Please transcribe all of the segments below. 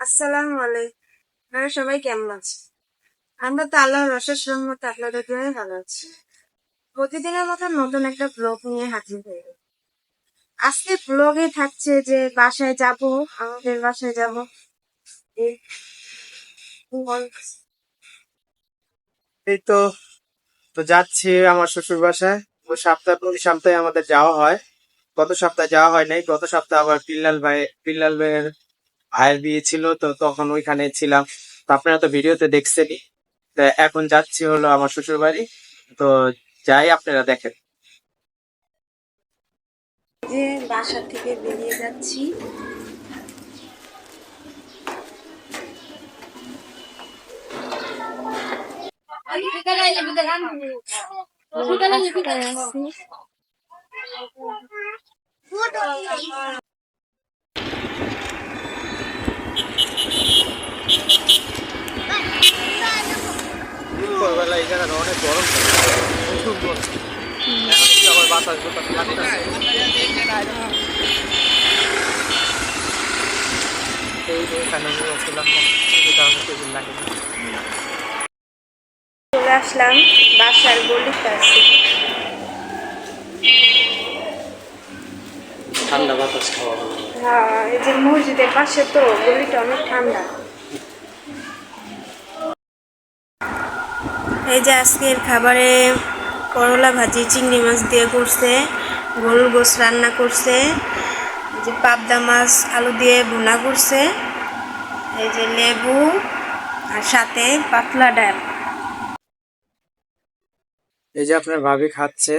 আসসালামু আলাইকুম। আপনারা সবাই কেমন আছেন? আমরা তো আল্লাহর অশেষ রহমতে আপনাদের জন্য ভালো আছি। প্রতিদিনের মতো নতুন একটা ব্লগ নিয়ে হাজির হয়ে গেলাম। আজকে ব্লগে থাকছে যে বাসায় যাব, আমাদের বাসায় যাব। এই এই তো তো যাচ্ছি আমার শ্বশুর বাসায়। প্রতি সপ্তাহে আমাদের যাওয়া হয়। গত সপ্তাহে যাওয়া হয় নাই, গত সপ্তাহে আবার পিল্লাল ভাইয়ের ভাইয়ের বিয়ে ছিল, তো তখন ওইখানে ছিলাম। তো আপনারা তো ভিডিওতে দেখছেনই। তো এখন যাচ্ছি হলো আমার শ্বশুর বাড়ি। তো যাই, আপনারা দেখেন। যে বাসা থেকে বেরিয়ে যাচ্ছি। রাস্তায় আছি। দুপুরবেলা এই জায়গাটা অনেক গরম থাকে, প্রচুর গরম। এখন একটু আবার বাতাস বাতাস লাগতেছে। এই যে এখানে ছিলাম না, এই কারণে টেবিল লাগেনি। চলে আসলাম বাসার গলিতে আছি। ঠান্ডা বাতাস খাওয়া হলো। হ্যাঁ, এই যে মসজিদের পাশে তো গলিটা অনেক ঠান্ডা। এই যে আজকের খাবারে করলা ভাজি চিংড়ি মাছ দিয়ে করছে, গরুর গোশ রান্না করছে, এই যে পাবদা মাছ আলু দিয়ে ভুনা করছে, এই যে লেবু আর সাথে পাতলা ডাল। এই যে আপনার ভাবি খাচ্ছে।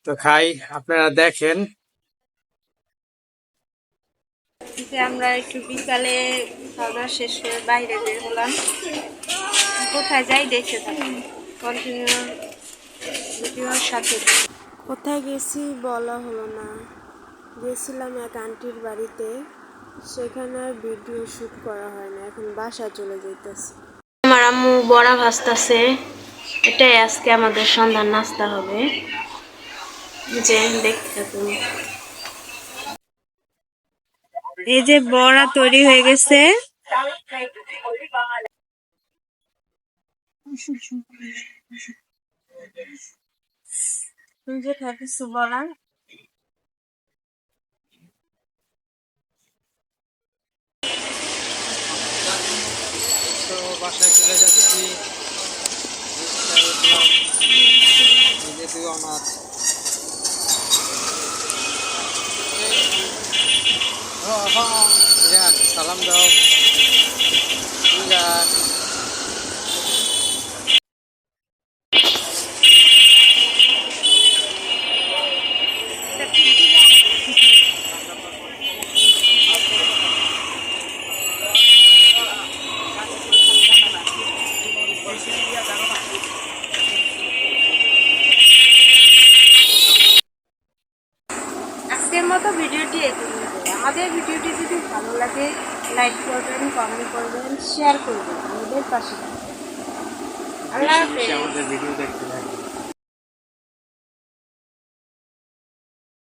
তো খাই, আপনারা দেখেন। যে আমরা একটু বিকালে খাওয়া শেষ করে বাইরে বের হলাম। কোথায় যাই দেখতে থাকি, কন্টিনিউ ভিডিওর সাথে। কোথায় গেছি বলা হলো না। গেছিলাম এক আন্টির বাড়িতে, সেখানে আর ভিডিও শুট করা হয় না, এখন বাসায় চলে যাইতেছি। আমার আম্মু বড়া ভাজতেছে, এটাই আজকে আমাদের সন্ধ্যার নাস্তা হবে। যে দেখতে থাকুন। এই যে বড়া তৈরি হয়ে গেছে। তুমি যে খাইতেছো বড়া, তো বাসায় চলে যাচ্ছি। অনাথ সালাম দাও। আজকের মতো ভিডিওটি এখানে। আমাদের ভিডিওটি যদি ভালো লাগে লাইক করবেন, কমেন্ট করবেন, শেয়ার করবেন, আমাদের পাশে থাকবেন। আল্লাহ হাফেজ। আমাদের ভিডিও দেখতে